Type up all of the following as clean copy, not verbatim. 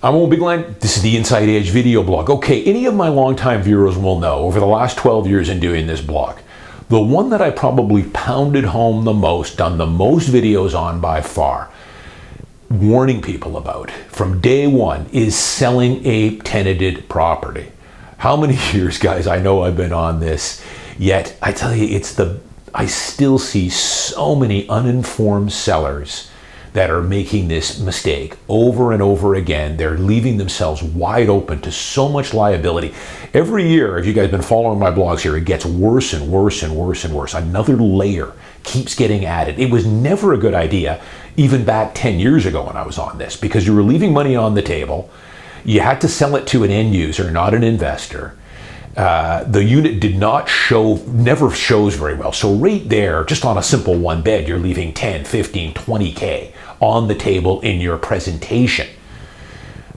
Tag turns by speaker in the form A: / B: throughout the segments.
A: I'm Owen Bigland. This is the Inside Edge video blog. Okay, any of my longtime viewers will know, over the last 12 years in doing this blog, the one that I probably pounded home the most, done the most videos on by far, warning people about from day one, is selling a tenanted property. How many years, guys, I know I've been on this, yet I tell you, I still see so many uninformed sellers that are making this mistake over and over again. They're leaving themselves wide open to so much liability. Every year, if you guys have been following my blogs here, it gets worse and worse and worse and worse. Another layer keeps getting added. It was never a good idea, even back 10 years ago when I was on this, because you were leaving money on the table. You had to sell it to an end user, not an investor. The unit never shows very well. So right there, just on a simple one bed, you're leaving 10, 15, 20K on the table in your presentation.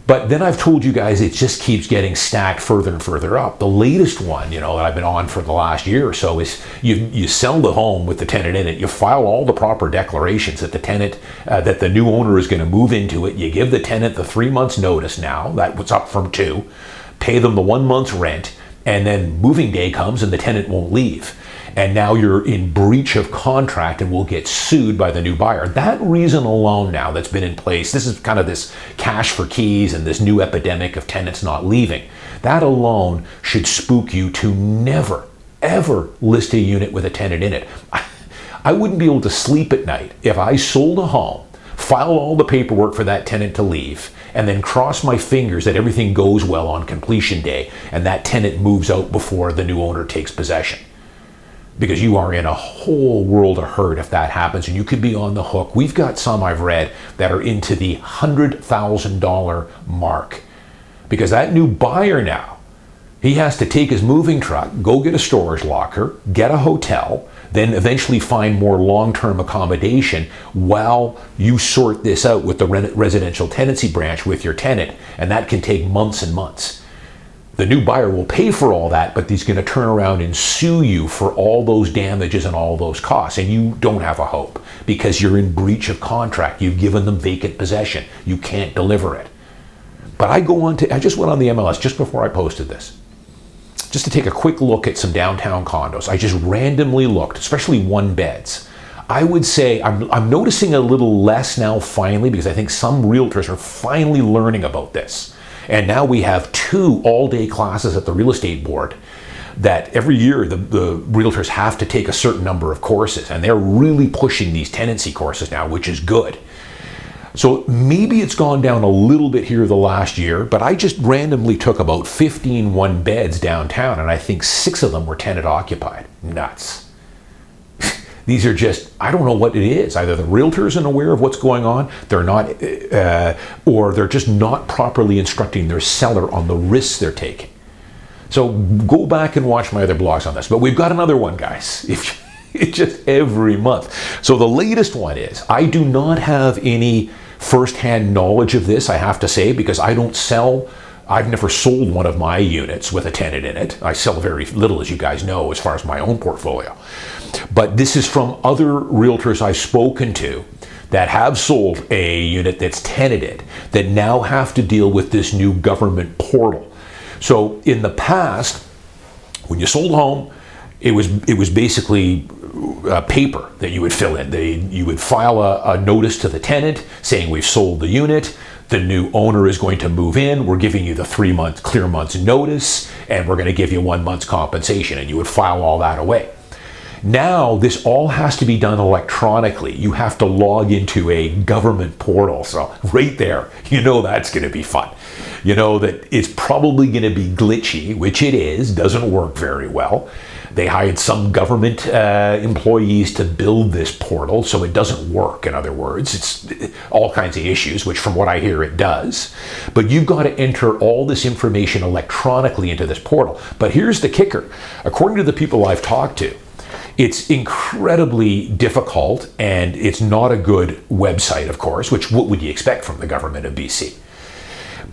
A: But then I've told you guys it just keeps getting stacked further and further up. The latest one, that I've been on for the last year or so is you sell the home with the tenant in it. You file all the proper declarations that the tenant, that the new owner is going to move into it. You give the tenant the 3 months notice now, that was up from 2, pay them the 1 month's rent, and then moving day comes and the tenant won't leave. And now you're in breach of contract and will get sued by the new buyer. That reason alone now that's been in place, this is kind of this cash for keys and this new epidemic of tenants not leaving. That alone should spook you to never, ever list a unit with a tenant in it. I wouldn't be able to sleep at night if I sold a home, filed all the paperwork for that tenant to leave, and then cross my fingers that everything goes well on completion day and that tenant moves out before the new owner takes possession. Because you are in a whole world of hurt if that happens, and you could be on the hook. We've got some I've read that are into the $100,000 mark. Because that new buyer now, he has to take his moving truck, go get a storage locker, get a hotel, then eventually find more long-term accommodation while you sort this out with the residential tenancy branch with your tenant, and that can take months and months. The new buyer will pay for all that, but he's going to turn around and sue you for all those damages and all those costs, and you don't have a hope because you're in breach of contract. You've given them vacant possession. You can't deliver it. But I just went on the MLS just before I posted this, just to take a quick look at some downtown condos. I just randomly looked, especially one beds. I would say I'm noticing a little less now finally, because I think some realtors are finally learning about this. And now we have 2 all-day classes at the real estate board that every year the realtors have to take a certain number of courses, and they're really pushing these tenancy courses now, which is good. So maybe it's gone down a little bit here the last year, but I just randomly took about 15 one-beds downtown, and I think 6 of them were tenant occupied. Nuts. These are just, I don't know what it is. Either the realtors aren't aware of what's going on, they're not, or they're just not properly instructing their seller on the risks they're taking. So go back and watch my other blogs on this. But we've got another one, guys. It's just every month. So the latest one is, I do not have any firsthand knowledge of this, I have to say, because I've never sold one of my units with a tenant in it. I sell very little, as you guys know, as far as my own portfolio. But this is from other realtors I've spoken to that have sold a unit that's tenanted, that now have to deal with this new government portal. So in the past, when you sold a home, it was basically paper that you would fill in. You would file a notice to the tenant saying we've sold the unit. The new owner is going to move in. We're giving you the 3 month clear months notice, and we're going to give you 1 month's compensation, and you would file all that away. Now, this all has to be done electronically. You have to log into a government portal. So right there, that's going to be fun. That it's probably going to be glitchy, which it is, doesn't work very well. They hired some government employees to build this portal, so it doesn't work, in other words. It's all kinds of issues, which from what I hear it does. But you've got to enter all this information electronically into this portal. But here's the kicker. According to the people I've talked to, it's incredibly difficult, and it's not a good website, of course, what would you expect from the government of BC?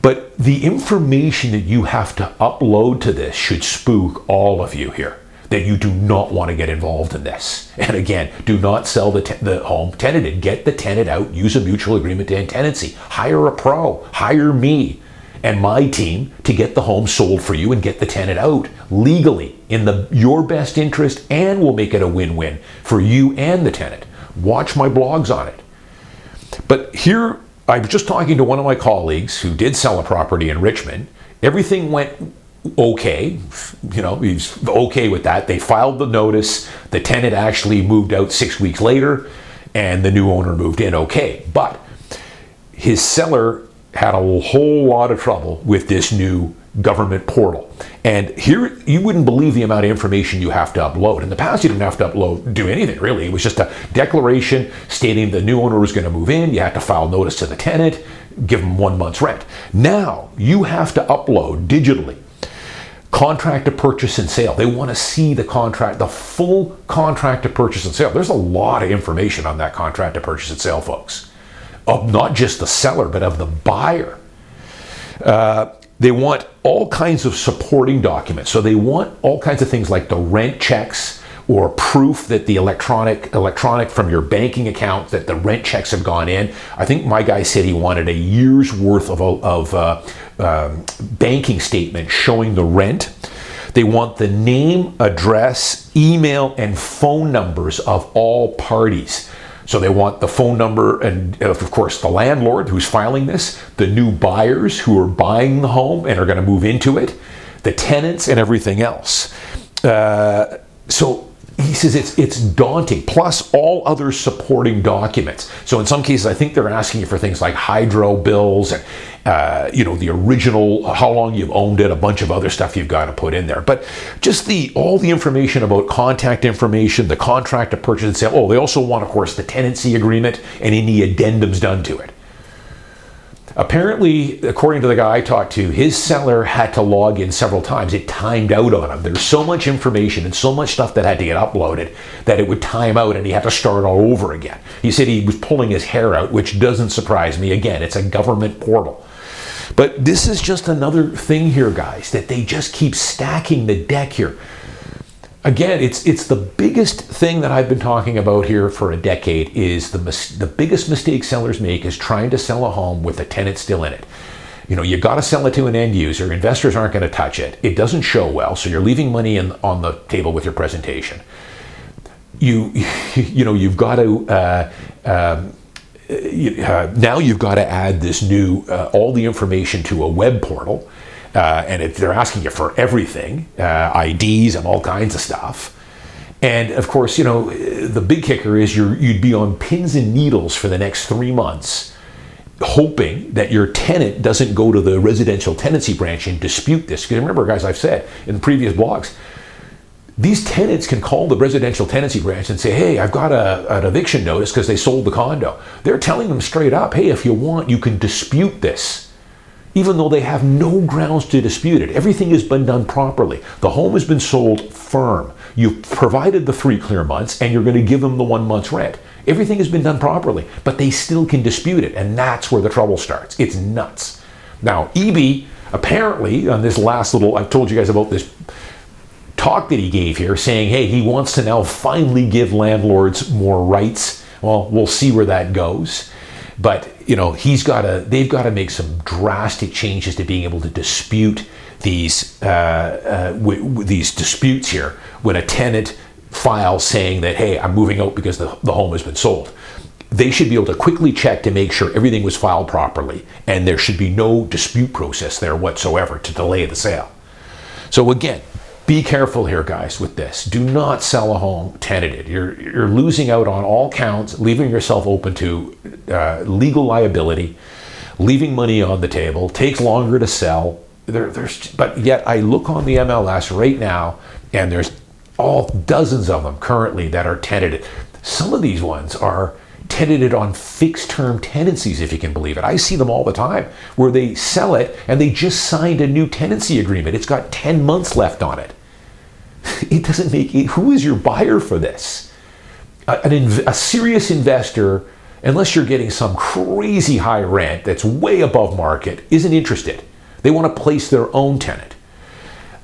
A: But the information that you have to upload to this should spook all of you here. that you do not want to get involved in this. And again, do not sell the home tenanted. Get the tenant out. Use a mutual agreement to end tenancy. Hire a pro. Hire me and my team to get the home sold for you and get the tenant out legally in your best interest, and we'll make it a win-win for you and the tenant. Watch my blogs on it. But here, I was just talking to one of my colleagues who did sell a property in Richmond. Everything went okay. He's okay with that. They filed the notice. The tenant actually moved out 6 weeks later, and the new owner moved in okay. But his seller had a whole lot of trouble with this new government portal. And here, you wouldn't believe the amount of information you have to upload. In the past, you didn't have to do anything, really. It was just a declaration stating the new owner was going to move in. You had to file notice to the tenant, give them 1 month's rent. Now, you have to upload digitally contract to purchase and sale. They want to see the contract, the full contract to purchase and sale. There's a lot of information on that contract to purchase and sale, folks. Of not just the seller, but of the buyer. They want all kinds of supporting documents. So they want all kinds of things like the rent checks or proof that the electronic from your banking account that the rent checks have gone in. I think my guy said he wanted a year's worth of banking statement showing the rent. They want the name, address, email, and phone numbers of all parties. So they want the phone number and, of course, the landlord who's filing this, the new buyers who are buying the home and are going to move into it, the tenants, and everything else. So he says it's daunting, plus all other supporting documents. So in some cases, I think they're asking you for things like hydro bills and the original, how long you've owned it, a bunch of other stuff you've got to put in there. But just all the information about contact information, the contract to purchase and sale. Oh, they also want, of course, the tenancy agreement and any addendums done to it. Apparently, according to the guy I talked to, his seller had to log in several times. It timed out on him. There's so much information and so much stuff that had to get uploaded that it would time out and he had to start all over again. He said he was pulling his hair out, which doesn't surprise me. Again, it's a government portal. But this is just another thing here, guys, that they just keep stacking the deck here. Again, it's the biggest thing that I've been talking about here for a decade is the biggest mistake sellers make is trying to sell a home with a tenant still in it. You got to sell it to an end user. Investors aren't going to touch it. It doesn't show well, so you're leaving money on the table with your presentation. You've got to now you've got to add this new all the information to a web portal. And they're asking you for everything, IDs and all kinds of stuff. And of course, the big kicker is you'd be on pins and needles for the next 3 months, hoping that your tenant doesn't go to the residential tenancy branch and dispute this. Because remember, guys, I've said in previous blogs, these tenants can call the residential tenancy branch and say, hey, I've got an eviction notice because they sold the condo. They're telling them straight up, hey, if you want, you can dispute this. Even though they have no grounds to dispute it. Everything has been done properly. The home has been sold firm. You've provided the 3 clear months and you're going to give them the 1 month's rent. Everything has been done properly, but they still can dispute it, and that's where the trouble starts. It's nuts. Now, EB, apparently, on this last little, I've told you guys about this talk that he gave here, saying, hey, he wants to now finally give landlords more rights. Well, we'll see where that goes. But they've got to make some drastic changes to being able to dispute these disputes here when a tenant files saying that, hey, I'm moving out because the home has been sold. They should be able to quickly check to make sure everything was filed properly, and there should be no dispute process there whatsoever to delay the sale. So again, be careful here, guys, with this. Do not sell a home tenanted. You're losing out on all counts, leaving yourself open to legal liability, leaving money on the table. Takes longer to sell. But yet I look on the MLS right now, and there's all dozens of them currently that are tenanted. Some of these ones are tenanted on fixed-term tenancies, if you can believe it. I see them all the time where they sell it and they just signed a new tenancy agreement. It's got 10 months left on it. It doesn't make it. Who is your buyer for this? A serious investor, unless you're getting some crazy high rent that's way above market, isn't interested. They want to place their own tenant.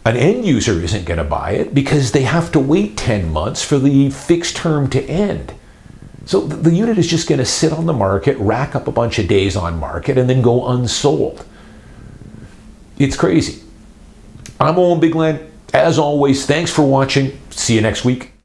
A: An end user isn't going to buy it because they have to wait 10 months for the fixed term to end. So the unit is just going to sit on the market, rack up a bunch of days on market, and then go unsold. It's crazy. I'm Owen Bigland. As always, thanks for watching. See you next week.